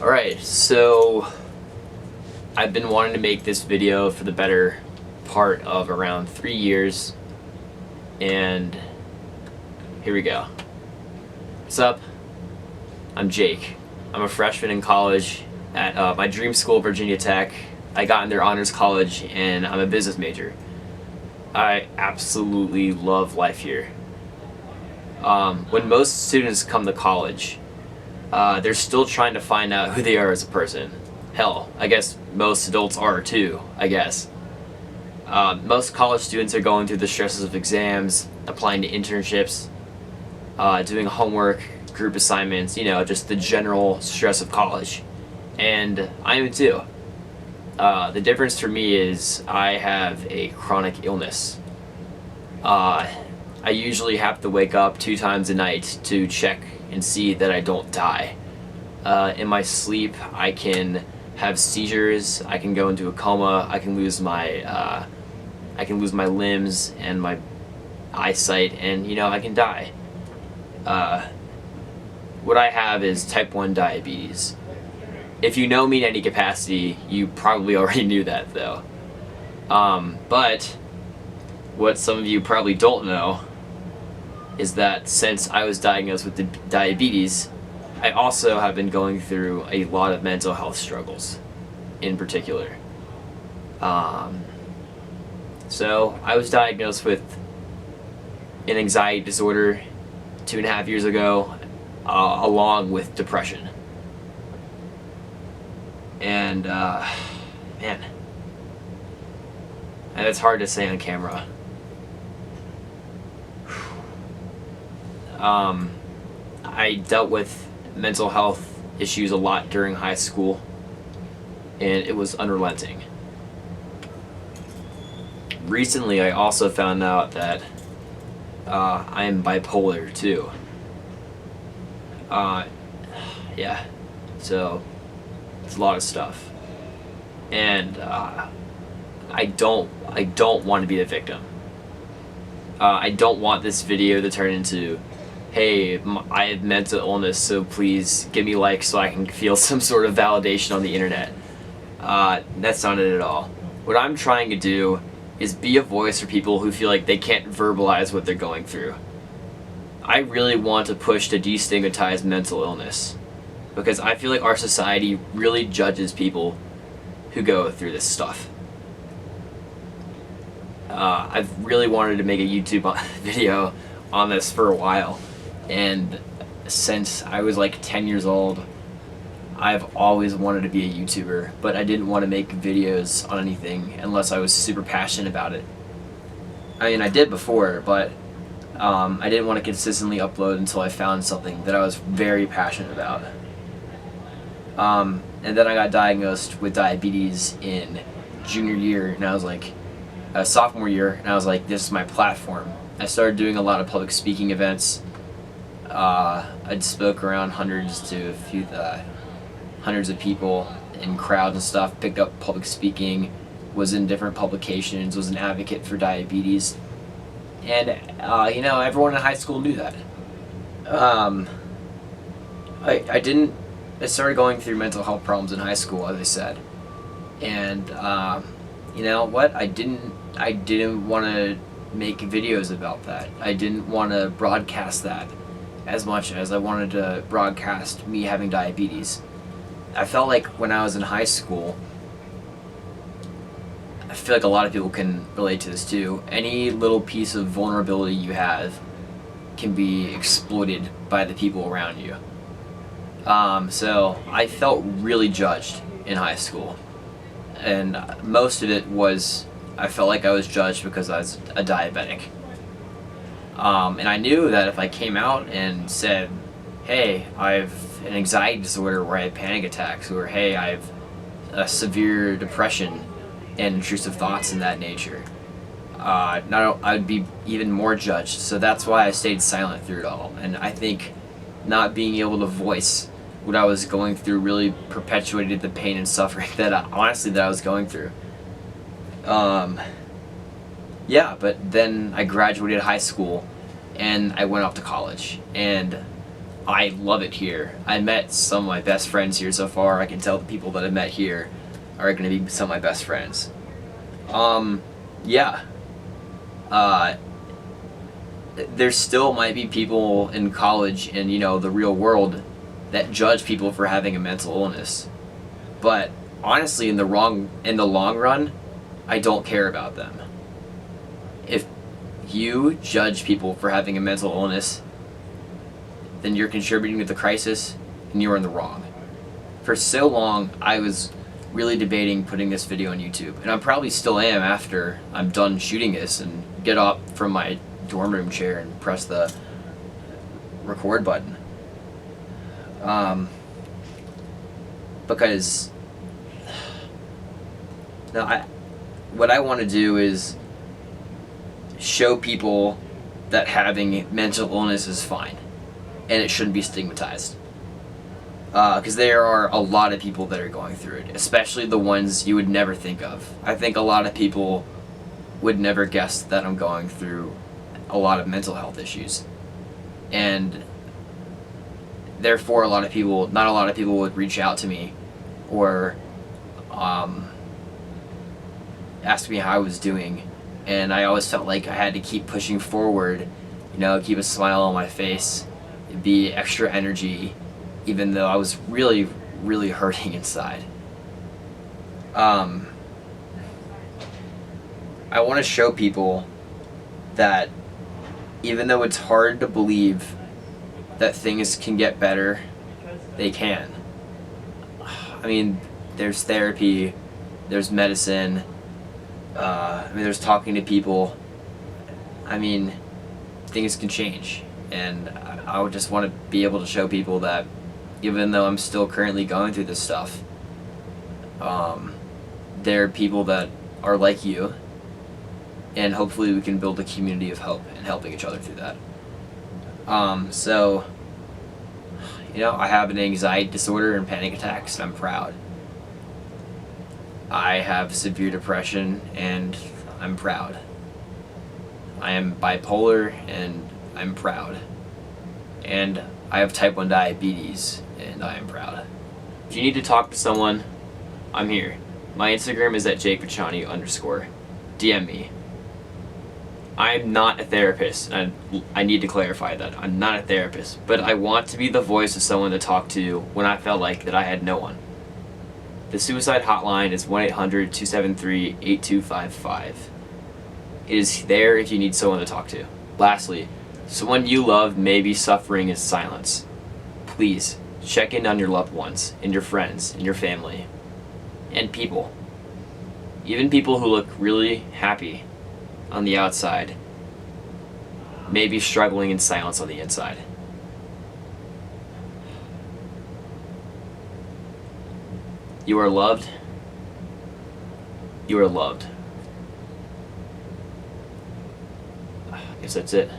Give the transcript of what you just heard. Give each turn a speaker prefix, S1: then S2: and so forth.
S1: Alright, so I've been wanting to make this video for the better part of around 3 years, and here we go. What's up? I'm Jake. I'm a freshman in college at my dream school, Virginia Tech. I got in their honors college, and I'm a business major. I absolutely love life here. When most students come to college, they're still trying to find out who they are as a person. Hell, I guess most adults are too, I guess. Most college students are going through the stresses of exams, applying to internships, doing homework, group assignments, just the general stress of college. And I am too. The difference for me is I have a chronic illness. I usually have to wake up 2 times a night to check and see that I don't die. In my sleep, I can have seizures, I can go into a coma, I can lose my limbs and my eyesight, and I can die. What I have is type 1 diabetes. If you know me in any capacity, you probably already knew that though. But what some of you probably don't know is that since I was diagnosed with diabetes, I also have been going through a lot of mental health struggles in particular. So I was diagnosed with an anxiety disorder 2.5 years ago, along with depression. And man, and it's hard to say on camera. I dealt with mental health issues a lot during high school, and it was unrelenting. Recently, I also found out that I am bipolar too. Yeah, so it's a lot of stuff, and I don't want to be the victim. I don't want this video to turn into, hey, I have mental illness, so please give me likes so I can feel some sort of validation on the internet. That's not it at all. What I'm trying to do is be a voice for people who feel like they can't verbalize what they're going through. I really want to push to destigmatize mental illness, because I feel like our society really judges people who go through this stuff. I've really wanted to make a YouTube video on this for a while, and since I was like 10 years old, I've always wanted to be a YouTuber, but I didn't want to make videos on anything unless I was super passionate about it. I mean, I did before, but I didn't want to consistently upload until I found something that I was very passionate about. And then I got diagnosed with diabetes in junior year, and I was like, sophomore year, and I was like, this is my platform. I started doing a lot of public speaking events. I spoke around hundreds of people in crowds and stuff, picked up public speaking, was in different publications, was an advocate for diabetes, and everyone in high school knew that. I started going through mental health problems in high school, as I said, and you know what, I didn't want to make videos about that. I didn't want to broadcast that as much as I wanted to broadcast me having diabetes. I felt like when I was in high school, I feel like a lot of people can relate to this too, any little piece of vulnerability you have can be exploited by the people around you. So I felt really judged in high school, and most of it was I felt like I was judged because I was a diabetic. And I knew that if I came out and said, hey, I have an anxiety disorder where I have panic attacks, or hey, I have a severe depression and intrusive thoughts in that nature, I would be even more judged. So that's why I stayed silent through it all. And I think not being able to voice what I was going through really perpetuated the pain and suffering that I was going through. Yeah, but then I graduated high school and I went off to college, and I love it here. I met some of my best friends here so far. I can tell the people that I met here are going to be some of my best friends. Yeah. There still might be people in college and, you know, the real world that judge people for having a mental illness. But honestly, in the long run, I don't care about them. If you judge people for having a mental illness, then you're contributing to the crisis and you're in the wrong. For so long, I was really debating putting this video on YouTube, and I probably still am after I'm done shooting this and get up from my dorm room chair and press the record button. Because what I want to do is show people that having mental illness is fine and it shouldn't be stigmatized. Because there are a lot of people that are going through it, especially the ones you would never think of. I think a lot of people would never guess that I'm going through a lot of mental health issues. And therefore not a lot of people would reach out to me or ask me how I was doing. And I always felt like I had to keep pushing forward, you know, keep a smile on my face, be extra energy, even though I was really, really hurting inside. I want to show people that even though it's hard to believe that things can get better, they can. I mean, there's therapy, there's medicine, there's talking to people. I mean, things can change, and I would just want to be able to show people that even though I'm still currently going through this stuff, there are people that are like you, and hopefully we can build a community of hope and helping each other through that. So, you know, I have an anxiety disorder and panic attacks, and I'm proud. I have severe depression, and I'm proud. I am bipolar, and I'm proud. And I have type 1 diabetes, and I am proud. If you need to talk to someone, I'm here. My Instagram is at @JakeVachani_. DM me. I'm not a therapist, and I need to clarify that. I'm not a therapist, but I want to be the voice of someone to talk to when I felt like that I had no one. The suicide hotline is 1-800-273-8255. It is there if you need someone to talk to. Lastly, someone you love may be suffering in silence. Please, check in on your loved ones, and your friends, and your family, and people. Even people who look really happy on the outside may be struggling in silence on the inside. You are loved. You are loved. I guess that's it.